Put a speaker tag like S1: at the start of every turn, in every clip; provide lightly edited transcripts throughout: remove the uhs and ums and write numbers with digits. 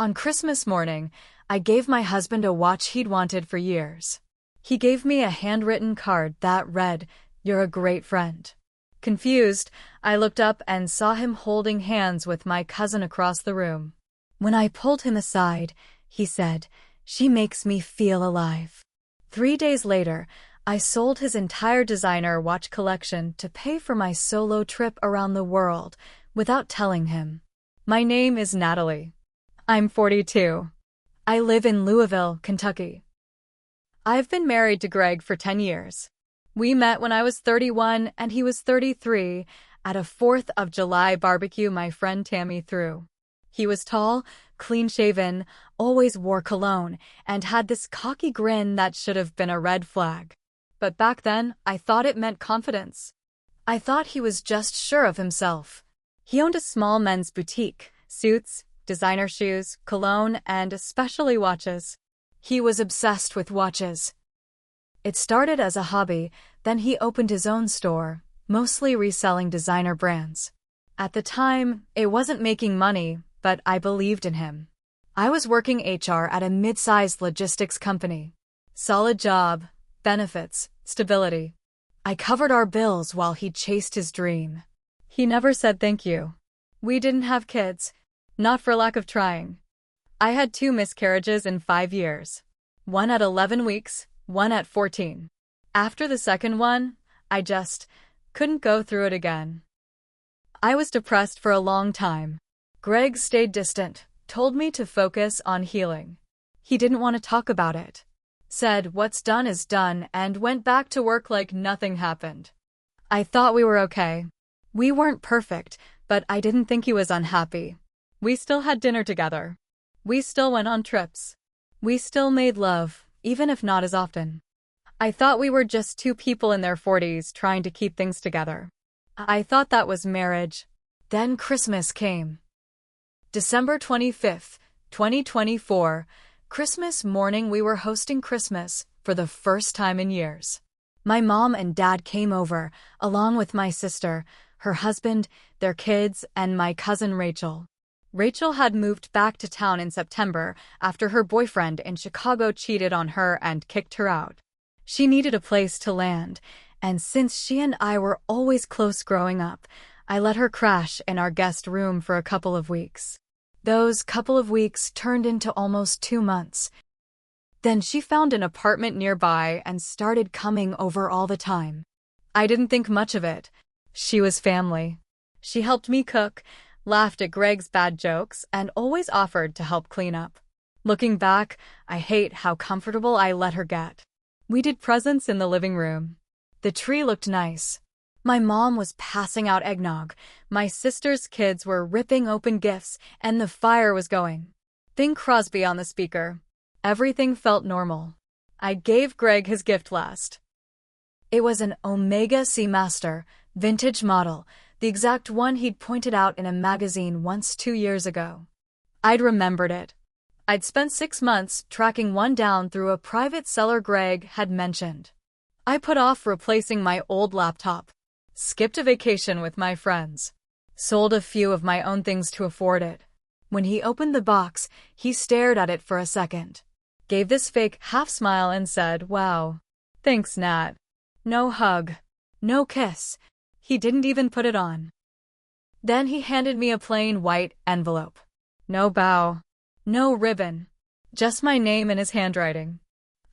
S1: On Christmas morning, I gave my husband a watch he'd wanted for years. He gave me a handwritten card that read, "You're a great friend." Confused, I looked up and saw him holding hands with my cousin across the room. When I pulled him aside, he said, "She makes me feel alive." 3 days later, I sold his entire designer watch collection to pay for my solo trip around the world without telling him. My name is Natalie. I'm 42. I live in Louisville, Kentucky. I've been married to Greg for 10 years. We met when I was 31 and he was 33 at a 4th of July barbecue my friend Tammy threw. He was tall, clean-shaven, always wore cologne, and had this cocky grin that should have been a red flag. But back then, I thought it meant confidence. I thought he was just sure of himself. He owned a small men's boutique, suits, designer shoes, cologne, and especially watches. He was obsessed with watches. It started as a hobby, then he opened his own store, mostly reselling designer brands. At the time, it wasn't making money, but I believed in him. I was working HR at a mid-sized logistics company. Solid job, benefits, stability. I covered our bills while he chased his dream. He never said thank you. We didn't have kids, not for lack of trying. I had 2 miscarriages in 5 years. One at 11 weeks, one at 14. After the second one, I just couldn't go through it again. I was depressed for a long time. Greg stayed distant, told me to focus on healing. He didn't want to talk about it. Said what's done is done and went back to work like nothing happened. I thought we were okay. We weren't perfect, but I didn't think he was unhappy. We still had dinner together. We still went on trips. We still made love, even if not as often. I thought we were just 2 people in their 40s trying to keep things together. I thought that was marriage. Then Christmas came. December 25th, 2024, Christmas morning we were hosting Christmas for the first time in years. My mom and dad came over, along with my sister, her husband, their kids, and my cousin Rachel. Rachel had moved back to town in September after her boyfriend in Chicago cheated on her and kicked her out. She needed a place to land, and since she and I were always close growing up, I let her crash in our guest room for a couple of weeks. Those couple of weeks turned into almost 2 months. Then she found an apartment nearby and started coming over all the time. I didn't think much of it. She was family. She helped me cook, laughed at Greg's bad jokes, and always offered to help clean up. Looking back, I hate how comfortable I let her get. We did presents in the living room. The tree looked nice. My mom was passing out eggnog, my sister's kids were ripping open gifts, and the fire was going. Bing Crosby on the speaker. Everything felt normal. I gave Greg his gift last. It was an Omega Seamaster, vintage model, the exact one he'd pointed out in a magazine once 2 years ago. I'd remembered it. I'd spent 6 months tracking one down through a private seller Greg had mentioned. I put off replacing my old laptop. Skipped a vacation with my friends. Sold a few of my own things to afford it. When he opened the box, he stared at it for a second. Gave this fake half-smile and said, "Wow. Thanks, Nat." No hug. No kiss. He didn't even put it on. Then he handed me a plain white envelope. No bow. No ribbon. Just my name in his handwriting.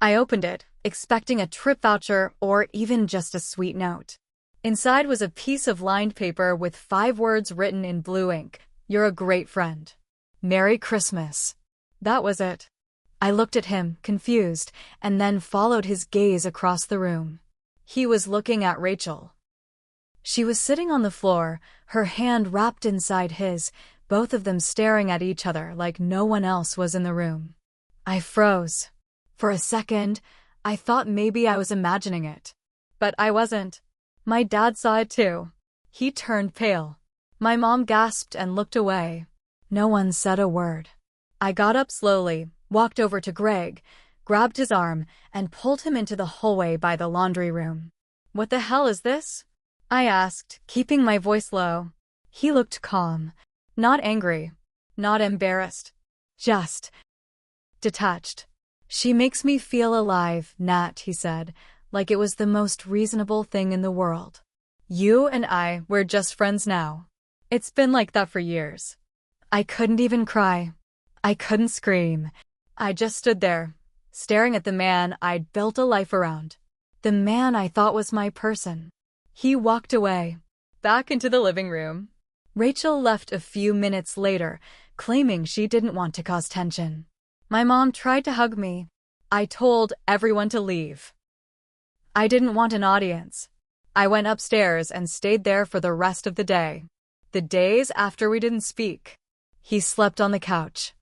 S1: I opened it, expecting a trip voucher or even just a sweet note. Inside was a piece of lined paper with 5 words written in blue ink. "You're a great friend. Merry Christmas." That was it. I looked at him, confused, and then followed his gaze across the room. He was looking at Rachel. She was sitting on the floor, her hand wrapped inside his, both of them staring at each other like no one else was in the room. I froze. For a second, I thought maybe I was imagining it. But I wasn't. My dad saw it too. He turned pale. My mom gasped and looked away. No one said a word. I got up slowly, walked over to Greg, grabbed his arm, and pulled him into the hallway by the laundry room. "What the hell is this?" I asked, keeping my voice low. He looked calm. Not angry. Not embarrassed. Just detached. She makes me feel alive, Nat, he said, like it was the most reasonable thing in the world. You and we're just friends now. It's been like that for years. I couldn't even cry. I couldn't scream. I just stood there, staring at the man I'd built a life around. The man I thought was my person. He walked away, back into the living room. Rachel left a few minutes later, claiming she didn't want to cause tension. My mom tried to hug me. I told everyone to leave. I didn't want an audience. I went upstairs and stayed there for the rest of the day. The days after we didn't speak. He slept on the couch.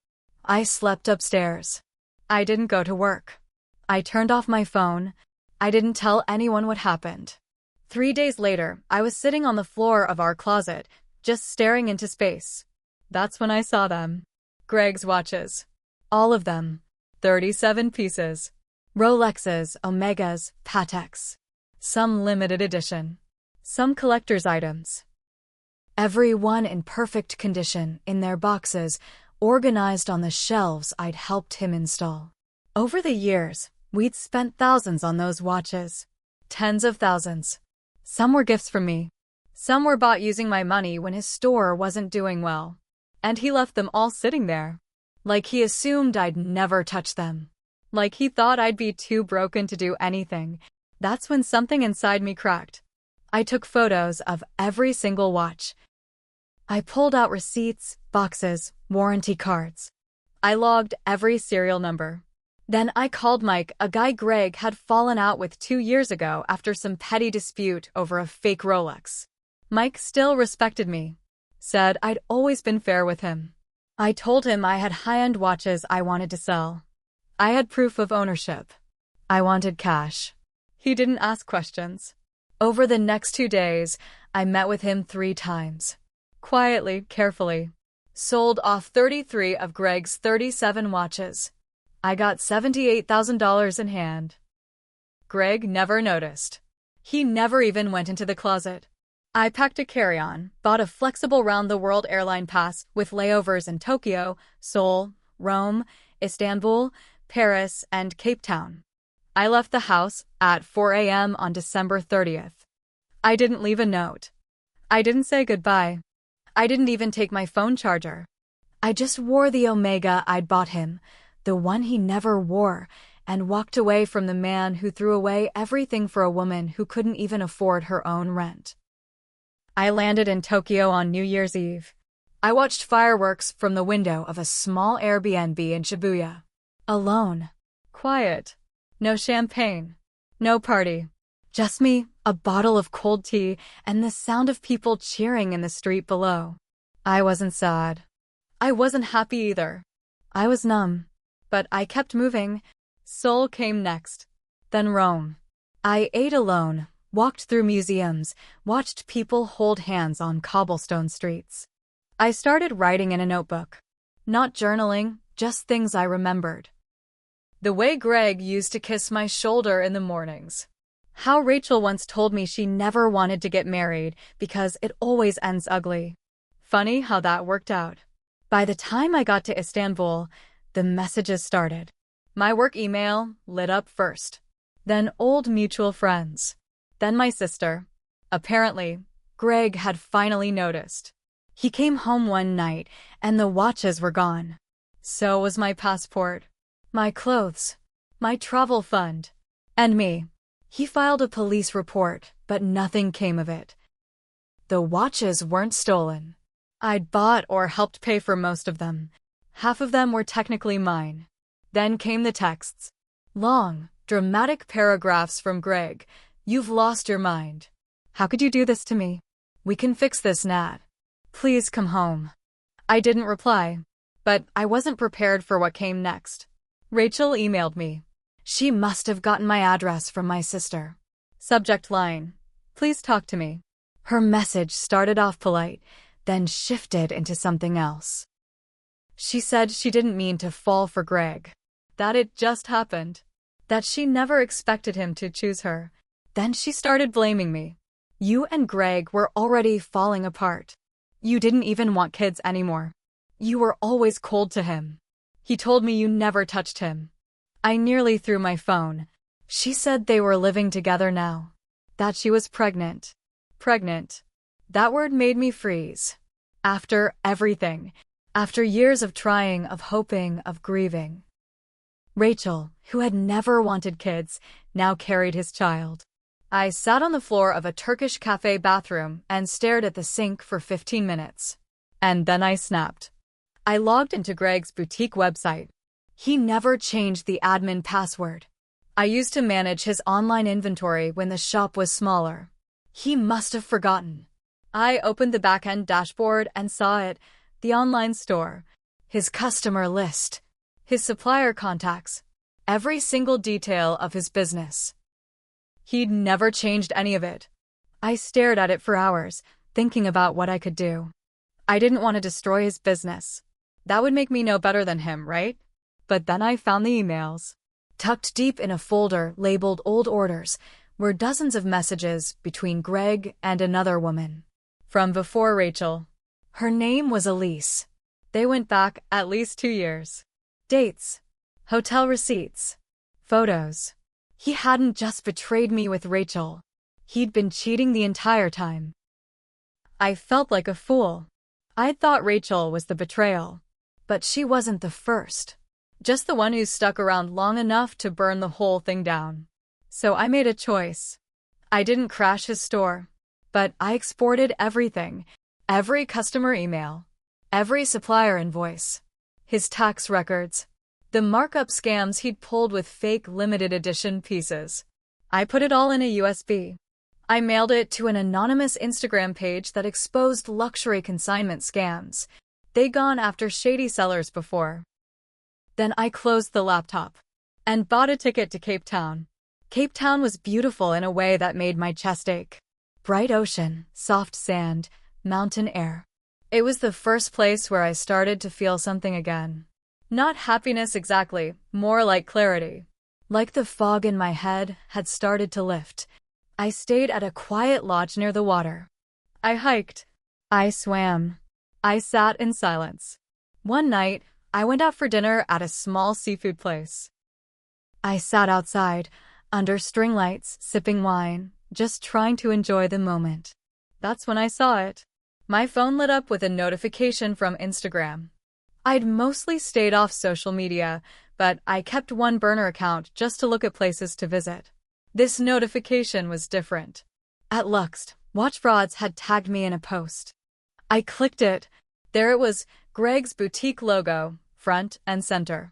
S1: I slept upstairs. I didn't go to work. I turned off my phone. I didn't tell anyone what happened. 3 days later, I was sitting on the floor of our closet, just staring into space. That's when I saw them. Greg's watches. All of them. 37 pieces. Rolexes, Omegas, Pateks. Some limited edition. Some collector's items. Every one in perfect condition, in their boxes, organized on the shelves I'd helped him install. Over the years, we'd spent thousands on those watches. Tens of thousands. Some were gifts from me. Some were bought using my money when his store wasn't doing well. And he left them all sitting there. Like he assumed I'd never touch them. Like he thought I'd be too broken to do anything. That's when something inside me cracked. I took photos of every single watch. I pulled out receipts, boxes, warranty cards. I logged every serial number. Then I called Mike, a guy Greg had fallen out with 2 years ago after some petty dispute over a fake Rolex. Mike still respected me. Said I'd always been fair with him. I told him I had high-end watches I wanted to sell. I had proof of ownership. I wanted cash. He didn't ask questions. Over the next 2 days, I met with him 3 times. Quietly, carefully. Sold off 33 of Greg's 37 watches. I got $78,000 in hand. Greg never noticed. He never even went into the closet. I packed a carry-on, bought a flexible round-the-world airline pass with layovers in Tokyo, Seoul, Rome, Istanbul, Paris, and Cape Town. I left the house at 4 a.m. on December 30th. I didn't leave a note. I didn't say goodbye. I didn't even take my phone charger. I just wore the Omega I'd bought him, the one he never wore, and walked away from the man who threw away everything for a woman who couldn't even afford her own rent. I landed in Tokyo on New Year's Eve. I watched fireworks from the window of a small Airbnb in Shibuya. Alone. Quiet. No champagne. No party. Just me, a bottle of cold tea, and the sound of people cheering in the street below. I wasn't sad. I wasn't happy either. I was numb. But I kept moving. Seoul came next. Then Rome. I ate alone, walked through museums, watched people hold hands on cobblestone streets. I started writing in a notebook. Not journaling, just things I remembered. The way Greg used to kiss my shoulder in the mornings. How Rachel once told me she never wanted to get married because it always ends ugly. Funny how that worked out. By the time I got to Istanbul, the messages started. My work email lit up first. Then old mutual friends. Then my sister. Apparently, Greg had finally noticed. He came home one night, and the watches were gone. So was my passport, my clothes, my travel fund, and me. He filed a police report, but nothing came of it. The watches weren't stolen. I'd bought or helped pay for most of them. Half of them were technically mine. Then came the texts. Long, dramatic paragraphs from Greg. You've lost your mind. How could you do this to me? We can fix this, Nat. Please come home. I didn't reply, but I wasn't prepared for what came next. Rachel emailed me. She must have gotten my address from my sister. Subject line: please talk to me. Her message started off polite, then shifted into something else. She said she didn't mean to fall for Greg. That it just happened. That she never expected him to choose her. Then she started blaming me. You and Greg were already falling apart. You didn't even want kids anymore. You were always cold to him. He told me you never touched him. I nearly threw my phone. She said they were living together now. That she was pregnant. Pregnant. That word made me freeze. After everything. After years of trying, of hoping, of grieving. Rachel, who had never wanted kids, now carried his child. I sat on the floor of a Turkish cafe bathroom and stared at the sink for 15 minutes. And then I snapped. I logged into Greg's boutique website. He never changed the admin password. I used to manage his online inventory when the shop was smaller. He must have forgotten. I opened the back-end dashboard and saw it, the online store, his customer list, his supplier contacts, every single detail of his business. He'd never changed any of it. I stared at it for hours, thinking about what I could do. I didn't want to destroy his business. That would make me no better than him, right? But then I found the emails. Tucked deep in a folder labeled Old Orders were dozens of messages between Greg and another woman. From before Rachel. Her name was Elise. They went back at least 2 years. Dates. Hotel receipts. Photos. He hadn't just betrayed me with Rachel. He'd been cheating the entire time. I felt like a fool. I'd thought Rachel was the betrayal. But she wasn't the first. Just the one who stuck around long enough to burn the whole thing down. So I made a choice. I didn't crash his store. But I exported everything. Every customer email. Every supplier invoice. His tax records. The markup scams he'd pulled with fake limited edition pieces. I put it all in a USB. I mailed it to an anonymous Instagram page that exposed luxury consignment scams. They'd gone after shady sellers before. Then I closed the laptop and bought a ticket to Cape Town. Cape Town was beautiful in a way that made my chest ache. Bright ocean, soft sand, mountain air. It was the first place where I started to feel something again. Not happiness exactly, more like clarity. Like the fog in my head had started to lift. I stayed at a quiet lodge near the water. I hiked. I swam. I sat in silence. One night, I went out for dinner at a small seafood place. I sat outside, under string lights, sipping wine, just trying to enjoy the moment. That's when I saw it. My phone lit up with a notification from Instagram. I'd mostly stayed off social media, but I kept one burner account just to look at places to visit. This notification was different. At Luxt, Watch Frauds had tagged me in a post. I clicked it. There it was, Greg's boutique logo, front and center.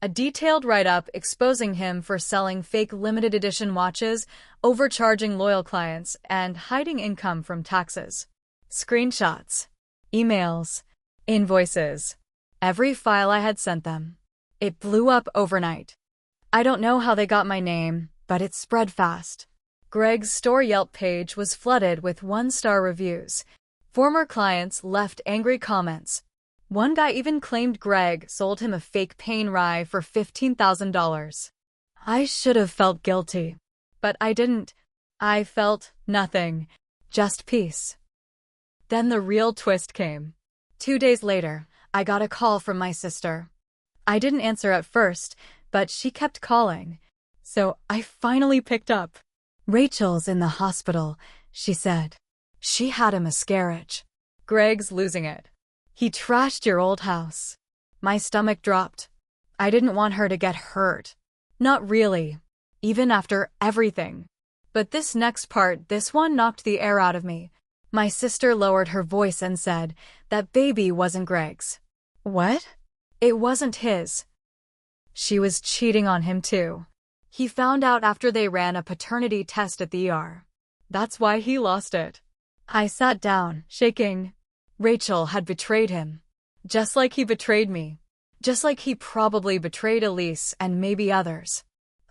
S1: A detailed write-up exposing him for selling fake limited edition watches, overcharging loyal clients, and hiding income from taxes. Screenshots. Emails. Invoices. Every file I had sent them. It blew up overnight. I don't know how they got my name, but it spread fast. Greg's store Yelp page was flooded with 1-star reviews. Former clients left angry comments. One guy even claimed Greg sold him a fake pain rye for $15,000. I should have felt guilty. But I didn't. I felt nothing. Just peace. Then the real twist came. 2 days later, I got a call from my sister. I didn't answer at first, but she kept calling. So I finally picked up. Rachel's in the hospital, she said. She had a miscarriage. Greg's losing it. He trashed your old house. My stomach dropped. I didn't want her to get hurt. Not really. Even after everything. But this next part, this one knocked the air out of me. My sister lowered her voice and said, that baby wasn't Greg's. What? It wasn't his. She was cheating on him too. He found out after they ran a paternity test at the ER. That's why he lost it. I sat down, shaking. Rachel had betrayed him. Just like he betrayed me. Just like he probably betrayed Elise and maybe others.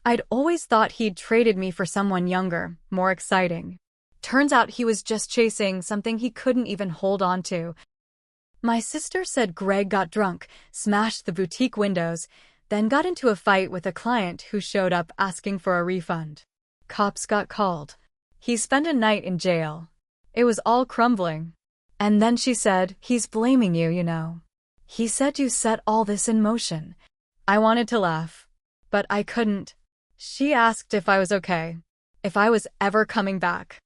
S1: I'd always thought he'd traded me for someone younger, more exciting. Turns out he was just chasing something he couldn't even hold on to. My sister said Greg got drunk, smashed the boutique windows, then got into a fight with a client who showed up asking for a refund. Cops got called. He spent a night in jail. It was all crumbling. And then she said, he's blaming you, you know. He said you set all this in motion. I wanted to laugh, but I couldn't. She asked if I was okay, if I was ever coming back.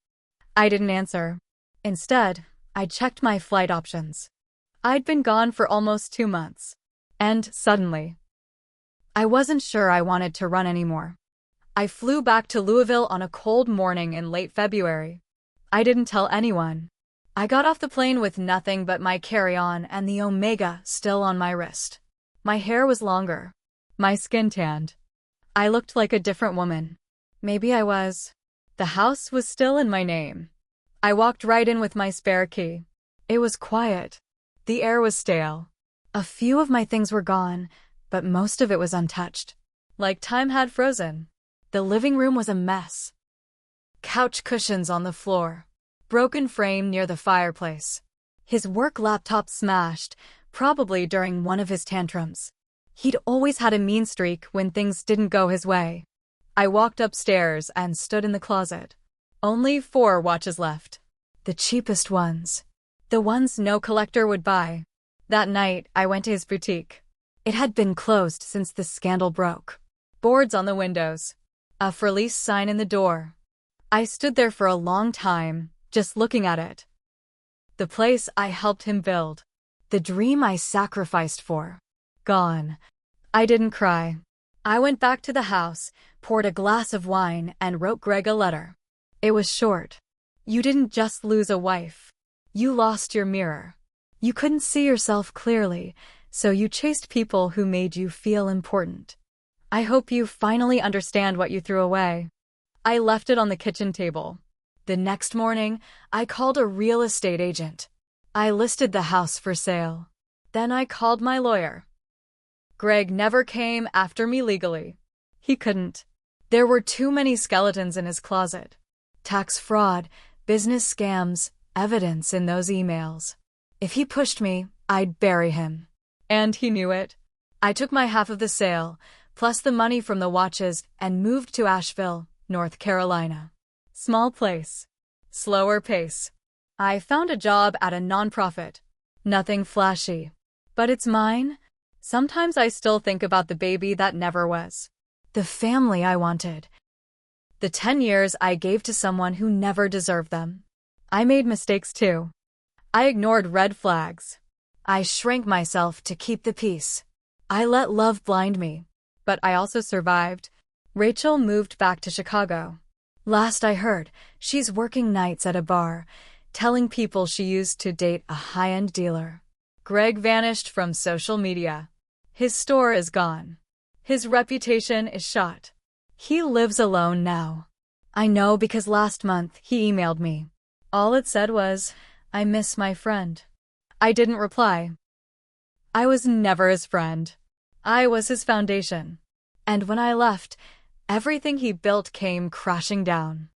S1: I didn't answer. Instead, I checked my flight options. I'd been gone for almost 2 months. And suddenly, I wasn't sure I wanted to run anymore. I flew back to Louisville on a cold morning in late February. I didn't tell anyone. I got off the plane with nothing but my carry-on and the Omega still on my wrist. My hair was longer. My skin tanned. I looked like a different woman. Maybe I was. The house was still in my name. I walked right in with my spare key. It was quiet. The air was stale. A few of my things were gone, but most of it was untouched. Like time had frozen. The living room was a mess. Couch cushions on the floor. Broken frame near the fireplace. His work laptop smashed, probably during one of his tantrums. He'd always had a mean streak when things didn't go his way. I walked upstairs and stood in the closet. Only 4 watches left. The cheapest ones. The ones no collector would buy. That night, I went to his boutique. It had been closed since the scandal broke. Boards on the windows. A for lease sign in the door. I stood there for a long time, just looking at it. The place I helped him build. The dream I sacrificed for. Gone. I didn't cry. I went back to the house, poured a glass of wine, and wrote Greg a letter. It was short. You didn't just lose a wife. You lost your mirror. You couldn't see yourself clearly, so you chased people who made you feel important. I hope you finally understand what you threw away. I left it on the kitchen table. The next morning, I called a real estate agent. I listed the house for sale. Then I called my lawyer. Greg never came after me legally. He couldn't. There were too many skeletons in his closet. Tax fraud, business scams, evidence in those emails. If he pushed me, I'd bury him. And he knew it. I took my half of the sale, plus the money from the watches, and moved to Asheville, North Carolina. Small place. Slower pace. I found a job at a nonprofit. Nothing flashy. But it's mine. Sometimes I still think about the baby that never was. The family I wanted. The 10 years I gave to someone who never deserved them. I made mistakes too. I ignored red flags. I shrank myself to keep the peace. I let love blind me. But I also survived. Rachel moved back to Chicago. Last I heard, she's working nights at a bar, telling people she used to date a high-end dealer. Greg vanished from social media. His store is gone. His reputation is shot. He lives alone now. I know because last month he emailed me. All it said was, "I miss my friend." I didn't reply. I was never his friend. I was his foundation. And when I left, everything he built came crashing down.